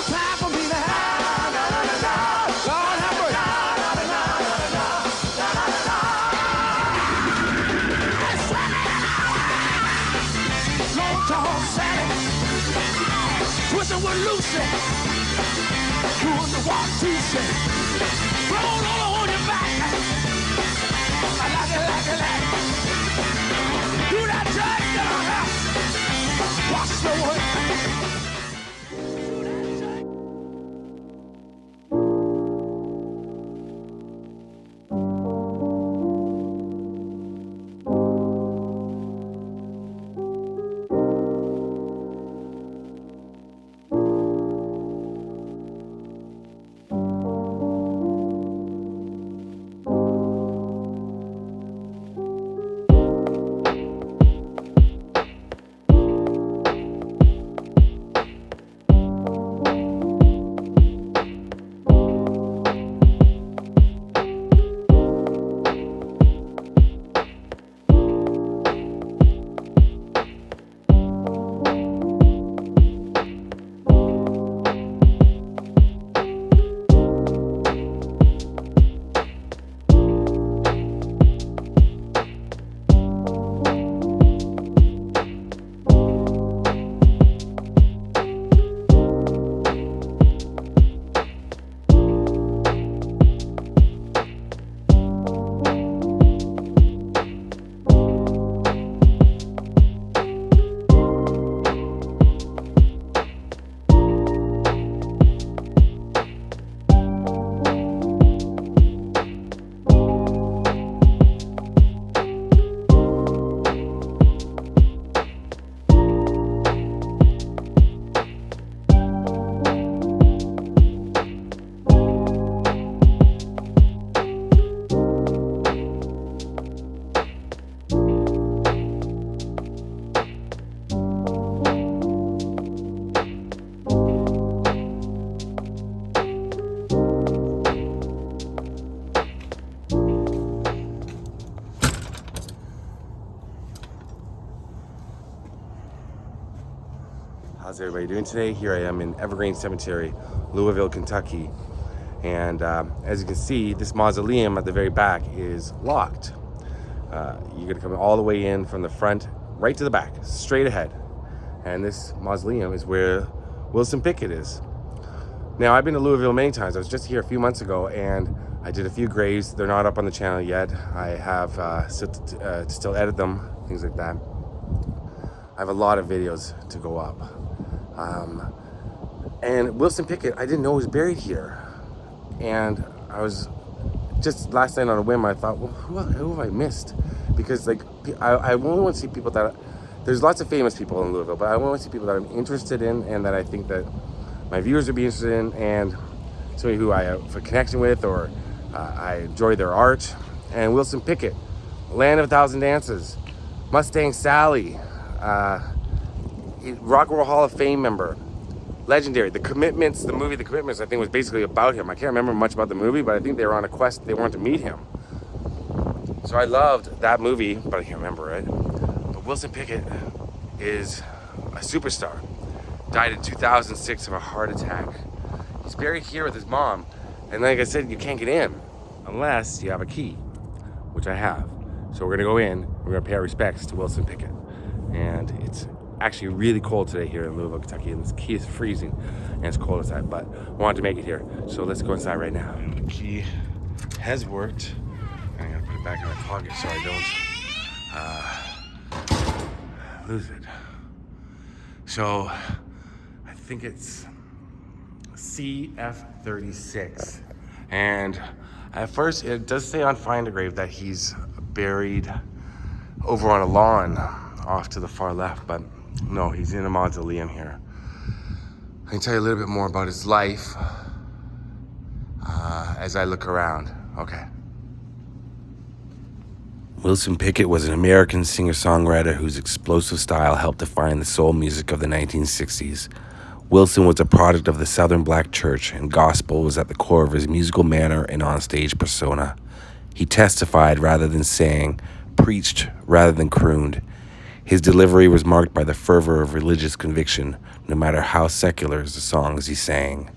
time for me to have. Lord have mercy. Long tall Sally, twisting with Lucy, doing the 1-2 roll all on your back. I like it. Do that drag down, watch the way. How's everybody doing today? Here I am in Evergreen Cemetery, Louisville, Kentucky. And as you can see, this mausoleum at the very back is locked. You're gonna come all the way in from the front, right to the back, straight ahead. And this mausoleum is where Wilson Pickett is. Now, I've been to Louisville many times. I was just here a few months ago and I did a few graves. They're not up on the channel yet. I have still edit them, things like that. I have a lot of videos to go up. And Wilson Pickett, I didn't know was buried here. And I was just last night on a whim, I thought, well, who have I missed? Because like, I only want to see people that, there's lots of famous people in Louisville, but I only want to see people that I'm interested in and that I think that my viewers would be interested in, and somebody who I have a connection with, or I enjoy their art. And Wilson Pickett, Land of a Thousand Dances, Mustang Sally, Rock and Roll Hall of Fame member, legendary. The Commitments, the movie The Commitments, I think was basically about him. I can't remember much about the movie, but I think they were on a quest. They wanted to meet him. So I loved that movie, but I can't remember it. But Wilson Pickett is a superstar. Died in 2006 of a heart attack. He's buried here with his mom. And like I said, you can't get in unless you have a key, which I have. So we're gonna go in, we're gonna pay our respects to Wilson Pickett. And it's actually really cold today here in Louisville, Kentucky, and this key is freezing and it's cold outside, but I wanted to make it here. So let's go inside right now. And the key has worked. I'm gonna put it back in my pocket so I don't lose it. So I think it's CF36. And at first it does say on Find a Grave that he's buried over on a lawn off to the far left, but no, he's in a mausoleum here. I can tell you a little bit more about his life as I look around. Okay. Wilson Pickett was an American singer-songwriter whose explosive style helped define the soul music of the 1960s. Wilson was a product of the Southern Black Church, and gospel was at the core of his musical manner and onstage persona. He testified rather than sang, preached rather than crooned. His delivery was marked by the fervor of religious conviction, no matter how secular the songs he sang.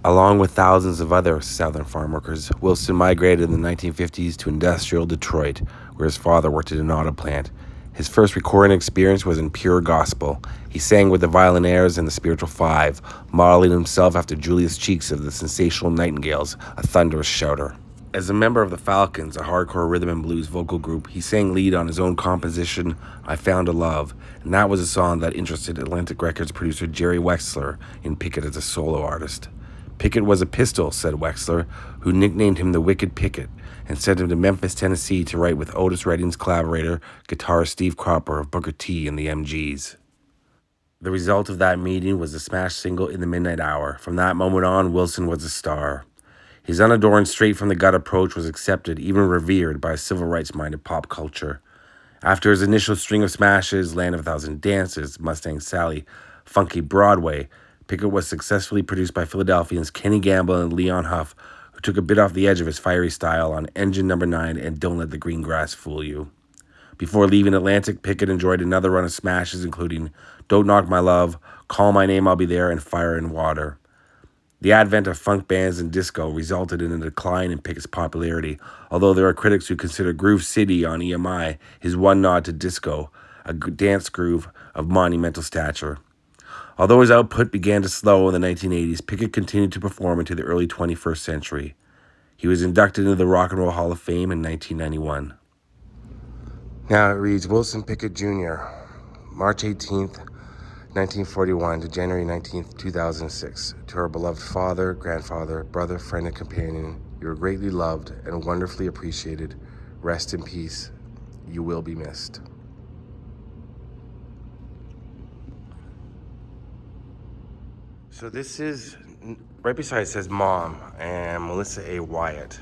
Along with thousands of other Southern farm workers, Wilson migrated in the 1950s to industrial Detroit, where his father worked at an auto plant. His first recording experience was in pure gospel. He sang with the Violinaires and the Spiritual Five, modeling himself after Julius Cheeks of the Sensational Nightingales, a thunderous shouter. As a member of the Falcons, a hardcore rhythm and blues vocal group, he sang lead on his own composition, I Found a Love, and that was a song that interested Atlantic Records producer Jerry Wexler in Pickett as a solo artist. Pickett was a pistol, said Wexler, who nicknamed him the Wicked Pickett, and sent him to Memphis, Tennessee to write with Otis Redding's collaborator, guitarist Steve Cropper of Booker T and the MGs. The result of that meeting was the smash single In the Midnight Hour. From that moment on, Wilson was a star. His unadorned, straight-from-the-gut approach was accepted, even revered, by civil rights-minded pop culture. After his initial string of smashes, Land of a Thousand Dances, Mustang Sally, Funky Broadway, Pickett was successfully produced by Philadelphians Kenny Gamble and Leon Huff, who took a bit off the edge of his fiery style on Engine No. 9 and Don't Let the Green Grass Fool You. Before leaving Atlantic, Pickett enjoyed another run of smashes, including Don't Knock My Love, Call My Name I'll Be There, and Fire and Water. The advent of funk bands and disco resulted in a decline in Pickett's popularity, although there are critics who consider Groove City on EMI his one nod to disco, a dance groove of monumental stature. Although his output began to slow in the 1980s, Pickett continued to perform into the early 21st century. He was inducted into the Rock and Roll Hall of Fame in 1991. Now it reads, Wilson Pickett Jr., March 18th, 1941 to January 19th, 2006. To our beloved father, grandfather, brother, friend, and companion, you are greatly loved and wonderfully appreciated. Rest in peace. You will be missed. So this is, right beside it says Mom and Melissa A. Wyatt.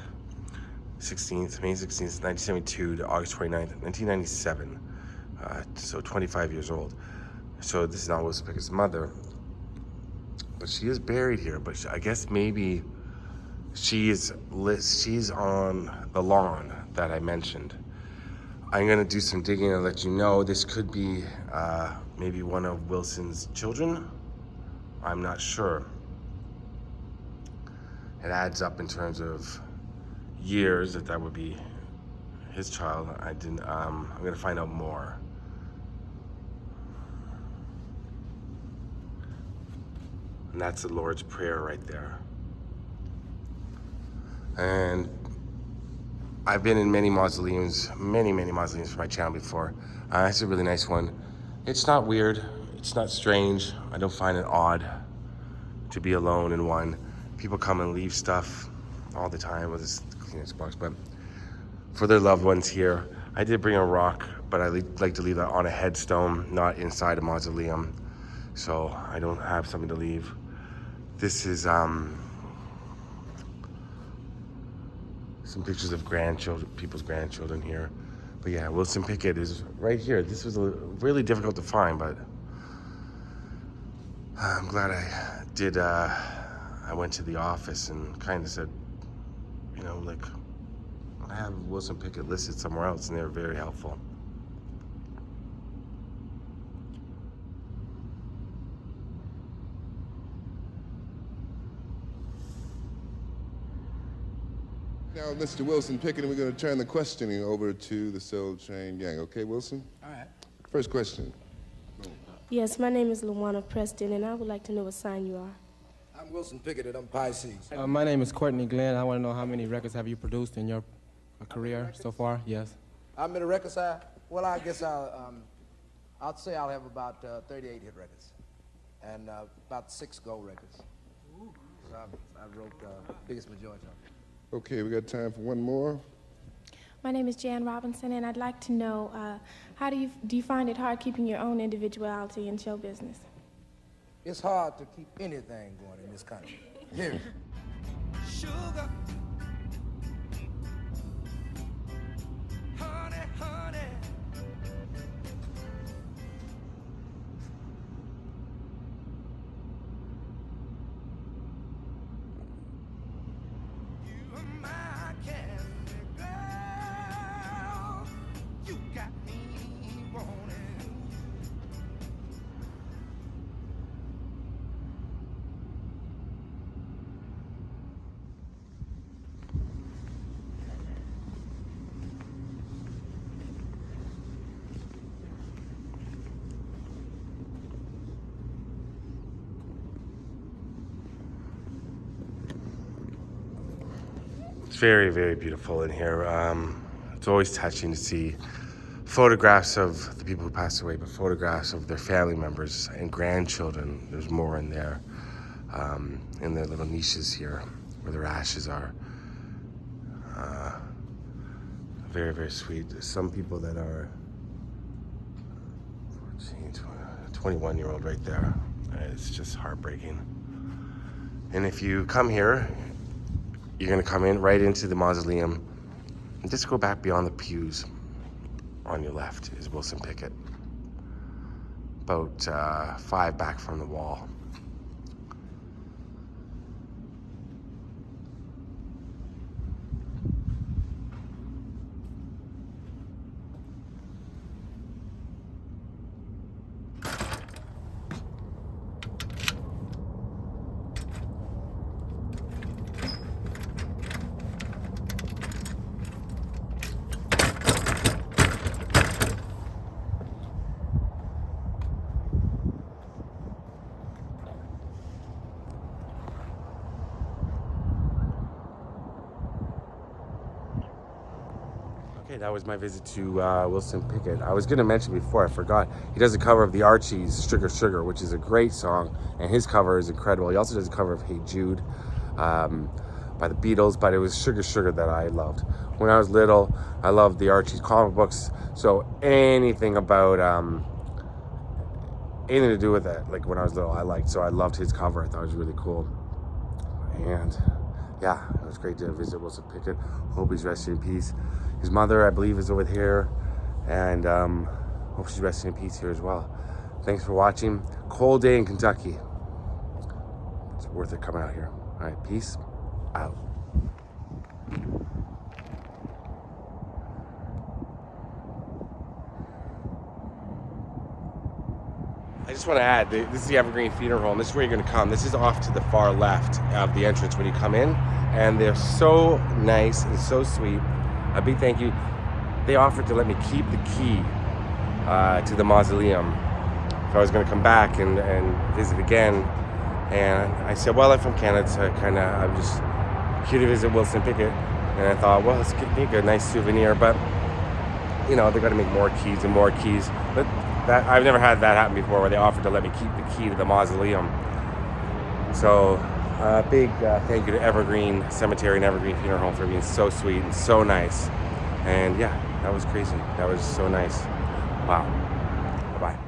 May 16th, 1972 to August 29th, 1997. So 25 years old. So this is not Wilson Pickett's mother. But she is buried here. But I guess maybe she's on the lawn that I mentioned. I'm going to do some digging and let you know. This could be maybe one of Wilson's children. I'm not sure. It adds up in terms of years that would be his child. I'm gonna find out more. And that's the Lord's Prayer right there. And I've been in many mausoleums, many mausoleums for my channel before. It's a really nice one. It's not weird. It's not strange. I don't find it odd to be alone in one. People come and leave stuff all the time with this Kleenex box, but for their loved ones here, I did bring a rock, but I like to leave that on a headstone, not inside a mausoleum, so I don't have something to leave. This is some pictures of grandchildren, people's grandchildren here. But yeah, Wilson Pickett is right here. This was really difficult to find, but I'm glad I did. I went to the office and kind of said, you know, like, I have Wilson Pickett listed somewhere else, and they were very helpful. Now, Mr. Wilson Pickett, and we're going to turn the questioning over to the Soul Train Gang. Okay, Wilson? All right. First question. Yes, my name is Luana Preston, and I would like to know what sign you are. I'm Wilson Pickett, and I'm Pisces. My name is Courtney Glenn. I want to know how many records have you produced in your career so far? Yes. I'm in a record side. Well, I guess I'll say I'll have about 38 hit records and about 6 gold records. So I wrote the biggest majority of them. Okay, we got time for one more. My name is Jan Robinson, and I'd like to know how do you find it hard keeping your own individuality in show business? It's hard to keep anything going in this country. Here. Sugar, honey, honey. You are my candy girl. You got me wanting very, very beautiful in here. It's always touching to see photographs of the people who passed away, but photographs of their family members and grandchildren. There's more in there, in their little niches here where their ashes are. Very, very sweet. There's some people that are 21-year-old right there. It's just heartbreaking. And if you come here, you're gonna come in right into the mausoleum and just go back beyond the pews. On your left is Wilson Pickett, about 5 back from the wall. Okay, that was my visit to Wilson Pickett. I was going to mention before, I forgot, he does a cover of the Archies' Sugar Sugar, which is a great song, and his cover is incredible. He also does a cover of Hey Jude by the Beatles, but it was Sugar Sugar that I loved. When I was little, I loved the Archies comic books, so anything about, anything to do with that, like when I was little, I liked, so I loved his cover. I thought it was really cool. And yeah, it was great to visit Wilson Pickett. Hope he's resting in peace. His mother, I believe, is over here, and hope she's resting in peace here as well. Thanks for watching. Cold day in Kentucky. It's worth it coming out here. All right, peace out. I just want to add, this is the Evergreen Funeral Home. This is where you're going to come. This is off to the far left of the entrance when you come in, and they're so nice and so sweet. A big thank you. They offered to let me keep the key to the mausoleum if I was going to come back and visit again. And I said, well, I'm from Canada, so I'm just here to visit Wilson Pickett. And I thought, well, let's make a nice souvenir. But, you know, they're going to make more keys and more keys. But that I've never had that happen before, where they offered to let me keep the key to the mausoleum. So, big thank you to Evergreen Cemetery and Evergreen Funeral Home for being so sweet and so nice. And yeah, that was crazy. That was so nice. Wow. Bye-bye.